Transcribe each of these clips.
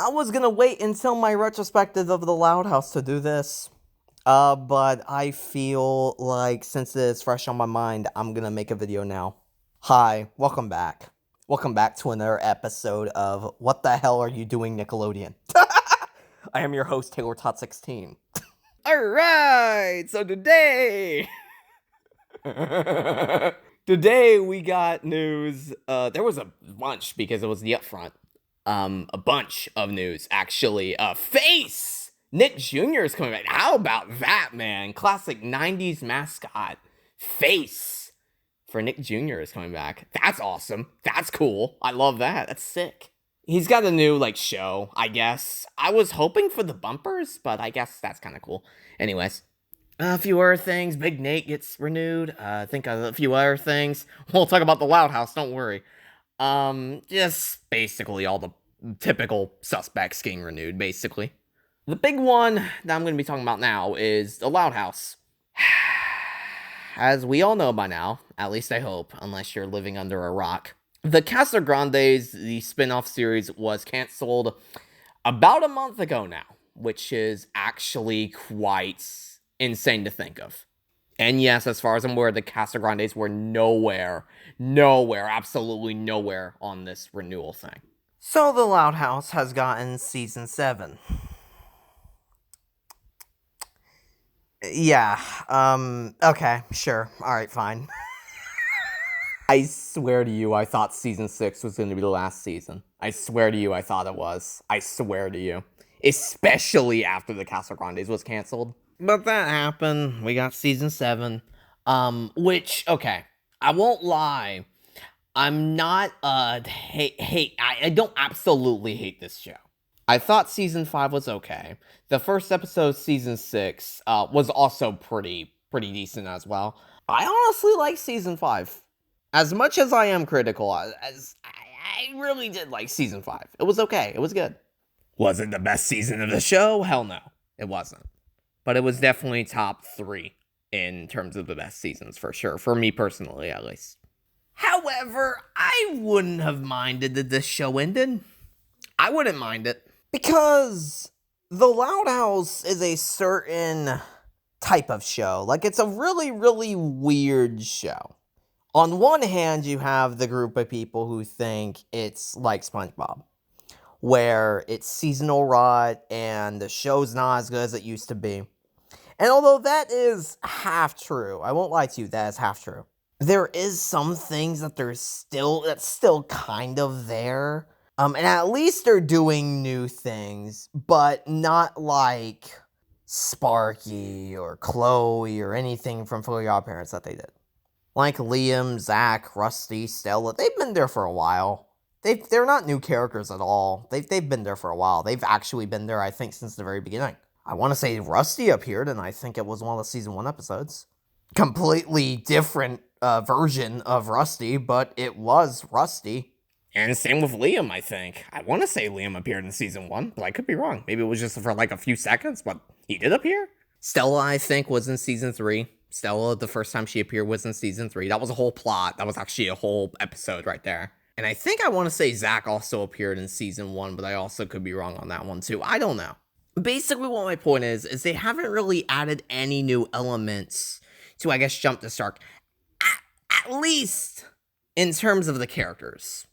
I was gonna wait until my retrospective of the Loud House to do this. But I feel like since it's fresh on my mind, I'm gonna make a video now. Hi, welcome back. Welcome back to another episode of What the Hell Are You Doing, Nickelodeon? I am your host, Taylor Tot 16. Alright, so today... today we got news. There was a bunch because it was the upfront. A bunch of news, actually. Face! Nick Jr. is coming back. How about that, man? Classic 90s mascot. Face for Nick Jr. is coming back. That's awesome. That's cool. I love that. That's sick. He's got a new, show, I guess. I was hoping for the bumpers, but I guess that's kind of cool. Anyways. A few other things. Big Nate gets renewed. I think a few other things. We'll talk about the Loud House, don't worry. Just basically all the typical suspects getting renewed, basically. The big one that I'm going to be talking about now is the Loud House. As we all know by now, at least I hope, unless you're living under a rock, the Casa Grandes, the spin-off series, was canceled about a month ago now, which is actually quite insane to think of. And yes, as far as I'm aware, the Casa Grandes were nowhere, absolutely nowhere on this renewal thing. So the Loud House has gotten season 7. Yeah, okay, sure, alright, fine. I swear to you, I thought season 6 was going to be the last season. I swear to you, I thought it was. I swear to you. Especially after the Casa Grandes was canceled. But that happened. We got season 7. Which, okay, I won't lie. I'm not, I don't absolutely hate this show. I thought season 5 was okay. The first episode of season 6, was also pretty decent as well. I honestly like season 5. As much as I am critical, I really did like season 5. It was okay. It was good. Was it the best season of the show? Hell no. It wasn't. But it was definitely top 3 in terms of the best seasons, for sure. For me personally, at least. However, I wouldn't have minded that this show ended. I wouldn't mind it. Because the Loud House is a certain type of show. It's a really, really weird show. On one hand, you have the group of people who think it's like SpongeBob, where it's seasonal rot and the show's not as good as it used to be. And although that is half true, I won't lie to you, that is half true. There is some things that's still kind of there. And at least they're doing new things, but not like Sparky or Chloe or anything from Fully Godparents that they did. Like Liam, Zach, Rusty, Stella, they've been there for a while. They're not new characters at all. They've been there for a while. They've actually been there, I think, since the very beginning. I want to say Rusty appeared, and I think it was one of the season 1 episodes. Completely different version of Rusty, but it was Rusty. And same with Liam, I think. I want to say Liam appeared in season 1, but I could be wrong. Maybe it was just for a few seconds, but he did appear. Stella, I think, was in season 3. Stella, the first time she appeared, was in season 3. That was a whole plot. That was actually a whole episode right there. And I think I want to say Zach also appeared in season 1, but I also could be wrong on that one too. I don't know. Basically, what my point is they haven't really added any new elements to, I guess, Jump the Shark. At least in terms of the characters.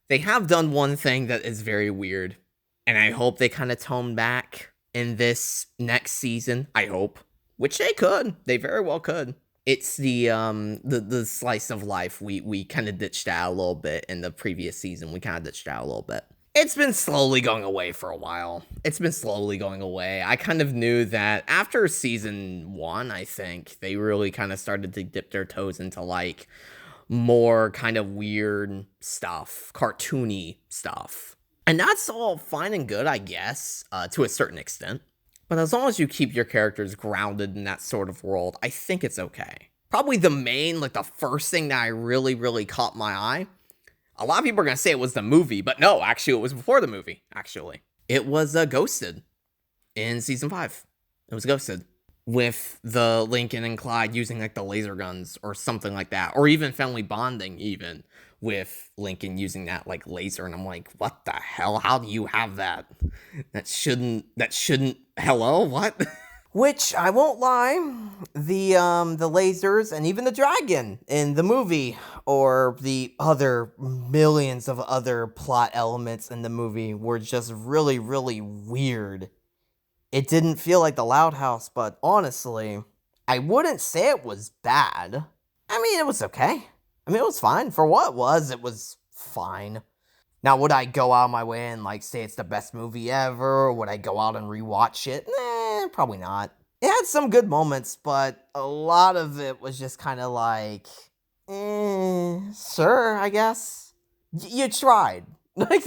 They have done one thing that is very weird, and I hope they kind of tone back in this next season. I hope. Which they could. They very well could. It's the slice of life we kind of ditched out a little bit in the previous season. We kind of ditched out a little bit. It's been slowly going away for a while. It's been slowly going away. I kind of knew that after season 1, I think, they really kind of started to dip their toes into, more kind of weird stuff. Cartoony stuff. And that's all fine and good, I guess, to a certain extent. But as long as you keep your characters grounded in that sort of world, I think it's okay. Probably the main, the first thing that I really, really caught my eye. A lot of people are going to say it was the movie, but no, actually, it was before the movie, actually. It was Ghosted in season 5. It was Ghosted. With the Lincoln and Clyde using, the laser guns or something like that. Or even family bonding, even, with Lincoln using that, laser. And I'm like, what the hell? How do you have that? Hello, what? Which, I won't lie, the lasers and even the dragon in the movie, or the other millions of other plot elements in the movie, were just really, really weird. It didn't feel like the Loud House, but honestly, I wouldn't say it was bad. I mean, it was okay. I mean, it was fine. For what it was fine. Now, would I go out of my way and, like, say it's the best movie ever? Or would I go out and rewatch it? Nah, probably not. It had some good moments, but a lot of it was just kind of like, sure, I guess. You tried. Like,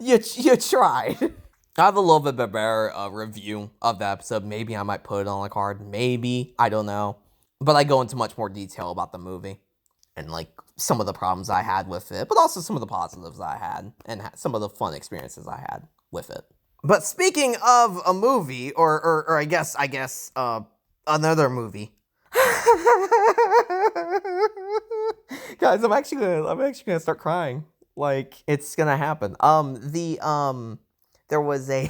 you tried. I have a little bit better review of the episode. Maybe I might put it on a card. Maybe. I don't know. But I go into much more detail about the movie. And, like, some of the problems I had with it. But also some of the positives I had. And some of the fun experiences I had with it. But speaking of a movie, or I guess, another movie. Guys, I'm actually gonna start crying. Like, it's gonna happen. There was a...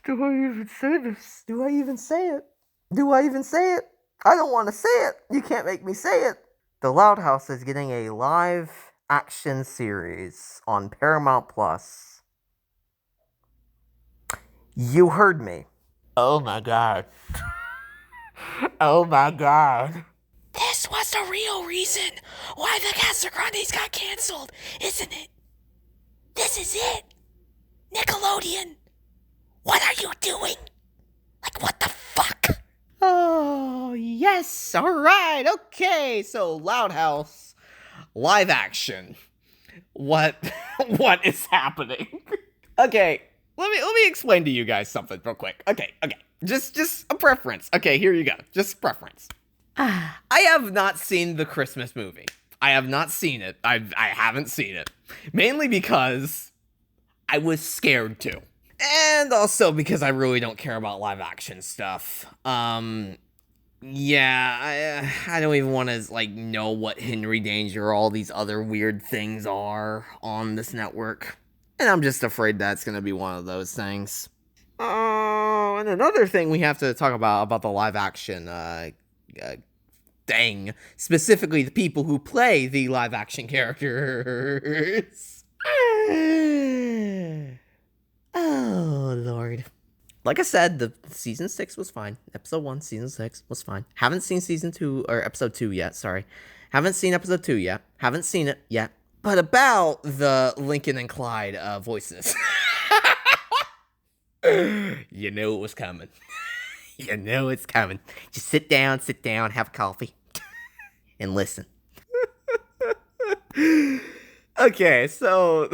Do I even say this? Do I even say it? I don't want to say it. You can't make me say it. The Loud House is getting a live action series on Paramount Plus. You heard me. Oh my god. Oh my god. This was the real reason why the Casa Grandes got canceled, isn't it? This is it. Nickelodeon. What are you doing? Like, what the fuck? Oh, yes. All right. Okay. So, Loud House, live action. What is happening? Okay. Let me explain to you guys something real quick. Okay. Just a preference. Okay, here you go. Just a preference. I have not seen the Christmas movie. I have not seen it. I haven't seen it. Mainly because I was scared to. And also because I really don't care about live action stuff. Yeah, I don't even want to, like, know what Henry Danger or all these other weird things are on this network. And I'm just afraid that's going to be one of those things. Oh, and another thing we have to talk about the live action thing. Specifically, the people who play the live action characters. Oh, Lord. Like I said, the season 6 was fine. Episode 1, season 6 was fine. Haven't seen season 2, or episode 2 yet, sorry. Haven't seen episode 2 yet. Haven't seen it yet. But about the Lincoln and Clyde voices. You know it was coming. You know it's coming. Just sit down, have coffee, and listen. Okay, so...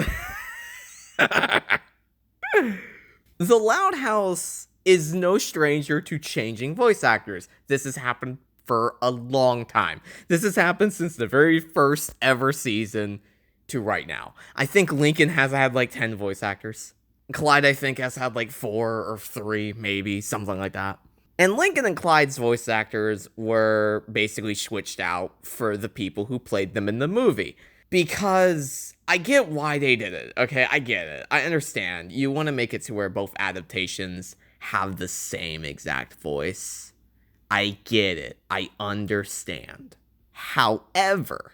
The Loud House is no stranger to changing voice actors. This has happened for a long time. This has happened since the very first ever season to right now. I think Lincoln has had like 10 voice actors. Clyde, I think, has had like 4 or 3, maybe, something like that. And Lincoln and Clyde's voice actors were basically switched out for the people who played them in the movie. Because I get why they did it, okay? I get it. I understand. You want to make it to where both adaptations have the same exact voice. I get it. I understand. However,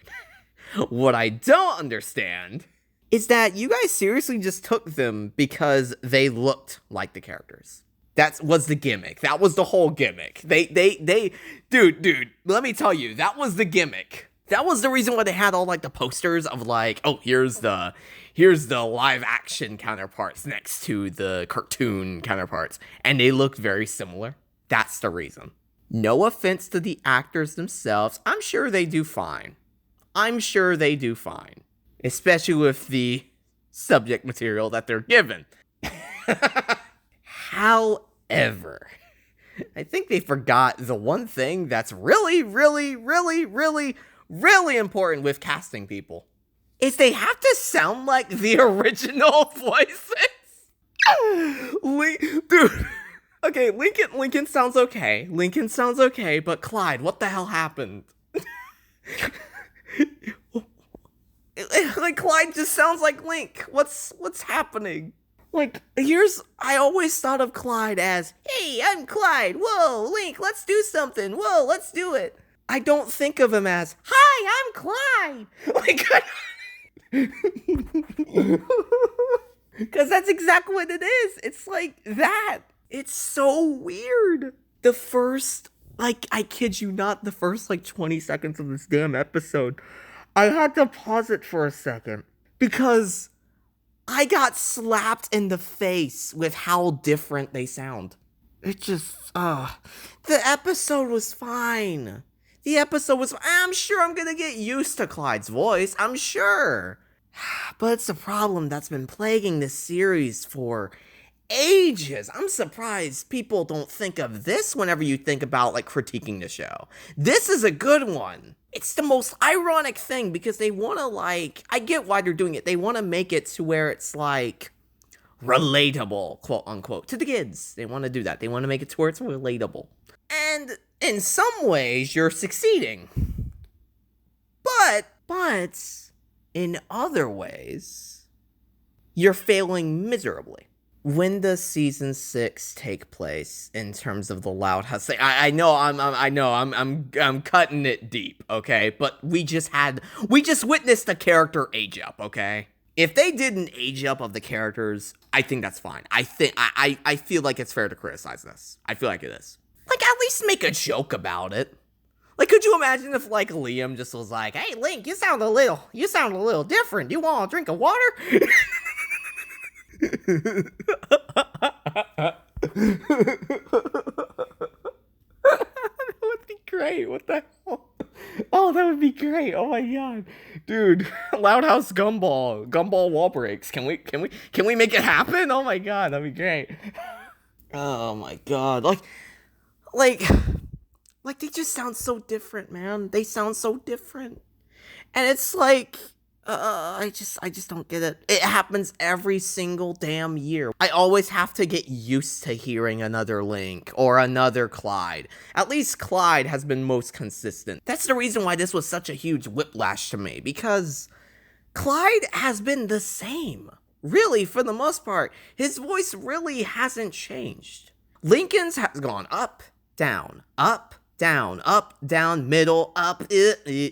what I don't understand is that you guys seriously just took them because they looked like the characters. That was the gimmick. That was the whole gimmick. Dude, let me tell you, that was the gimmick. That was the reason why they had all, like, the posters of, like, oh, here's the live action counterparts next to the cartoon counterparts. And they looked very similar. That's the reason. No offense to the actors themselves. I'm sure they do fine. Especially with the subject material that they're given. However, I think they forgot the one thing that's really important with casting people is they have to sound like the original voices. Dude. Okay, Lincoln sounds okay. But Clyde, what the hell happened? Like, Clyde just sounds like Link. What's happening? Like, I always thought of Clyde as, hey, I'm Clyde. Whoa, Link, let's do something. Whoa, let's do it. I don't think of him as, hi, I'm Clyde. Like, because that's exactly what it is. It's like that. It's so weird. The first, like, I kid you not, the first, 20 seconds of this damn episode, I had to pause it for a second because I got slapped in the face with how different they sound. It just, the episode was fine. I'm sure I'm gonna get used to Clyde's voice, I'm sure. But it's a problem that's been plaguing this series for ages. I'm surprised people don't think of this whenever you think about, critiquing the show. This is a good one. It's the most ironic thing because they want to, I get why they're doing it. They want to make it to where it's, relatable, quote unquote, to the kids. They want to do that. They want to make it to where it's relatable. And in some ways, you're succeeding. But in other ways, you're failing miserably. When does season 6 take place in terms of the Loud House thing? I know I'm cutting it deep, okay? But we just witnessed the character age up, okay? If they did an age up of the characters, I think that's fine. I feel like it's fair to criticize this. I feel like it is. At least make a joke about it. Could you imagine if, Liam just was like, hey, Link, you sound a little different. You want a drink of water? That would be great. What the hell? Oh, that would be great. Oh my god. Dude, Loud House Gumball wall breaks. Can we make it happen? Oh my god, that'd be great. Oh my god. They just sound so different, man. They sound so different. And it's I just don't get it. It happens every single damn year. I always have to get used to hearing another Link or another Clyde. At least Clyde has been most consistent. That's the reason why this was such a huge whiplash to me, because Clyde has been the same. Really, for the most part, his voice really hasn't changed. Lincoln's has gone up, down, middle, up,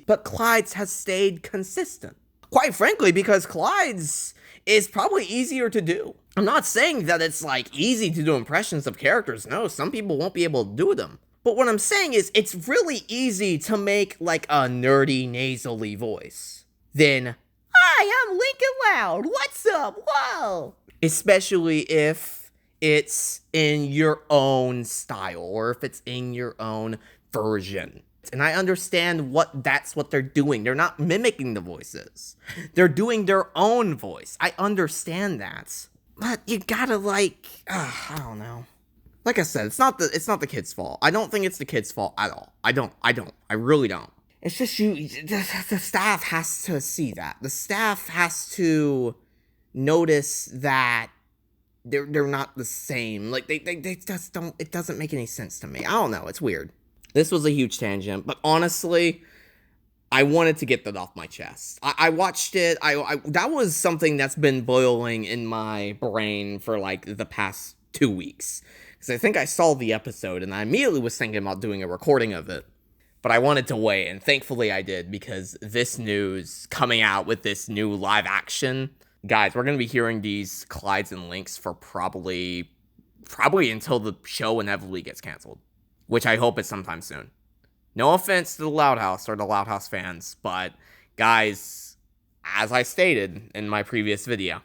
but Clyde's has stayed consistent. Quite frankly, because Clyde's is probably easier to do. I'm not saying that it's easy to do impressions of characters. No, some people won't be able to do them. But what I'm saying is it's really easy to make a nerdy nasally voice. Then, hi, I'm Lincoln Loud. What's up? Whoa. Especially if it's in your own style or if it's in your own version. And I understand that's what they're doing. They're not mimicking the voices. They're doing their own voice. I understand that. But you gotta I don't know. Like I said, it's not the kid's fault. I don't think it's the kid's fault at all. I don't. I really don't. It's just the staff has to see that. The staff has to notice that they're not the same. They just don't, it doesn't make any sense to me. I don't know, it's weird. This was a huge tangent, but honestly, I wanted to get that off my chest. I watched it. That was something that's been boiling in my brain for the past 2 weeks. Because I think I saw the episode and I immediately was thinking about doing a recording of it. But I wanted to wait, and thankfully I did, because this news coming out with this new live action, guys, we're going to be hearing these Clydes and Links for probably until the show inevitably gets canceled. Which I hope is sometime soon. No offense to the Loud House or the Loud House fans, but guys, as I stated in my previous video,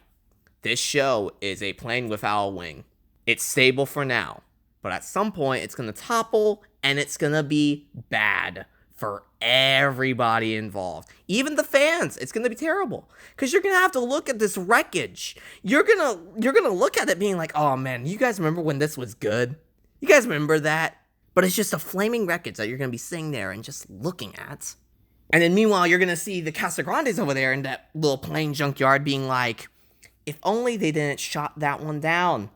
this show is a plane without a wing. It's stable for now, but at some point it's going to topple and it's going to be bad for everybody involved. Even the fans, it's going to be terrible. Because you're going to have to look at this wreckage. You're going to look at it being like, oh man, you guys remember when this was good? You guys remember that? But it's just a flaming wreckage that you're going to be sitting there and just looking at. And then meanwhile, you're going to see the Casagrandes over there in that little plain junkyard being like, if only they didn't shot that one down.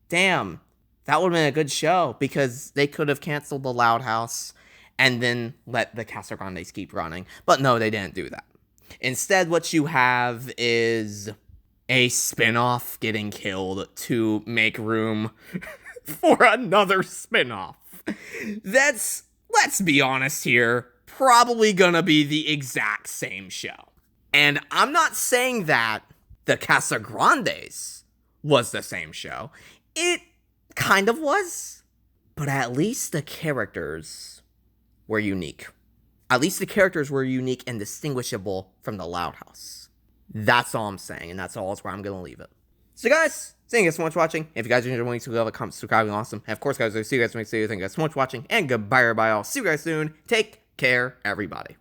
Damn, that would have been a good show, because they could have canceled the Loud House and then let the Casagrandes keep running. But no, they didn't do that. Instead, what you have is a spin-off getting killed to make room for another spin-off. That's, let's be honest here, probably gonna be the exact same show. And I'm not saying that the Casagrandes was the same show. It kind of was. But at least the characters were unique. At least the characters were unique and distinguishable from the Loud House. That's all I'm saying, and that's all where I'm going to leave it. So guys, thank you guys so much for watching. If you guys enjoyed watching, leave a comment, subscribing, awesome. And of course, guys, I'll see you guys next video. Thank you guys so much for watching, and goodbye, everybody. I'll see you guys soon. Take care, everybody.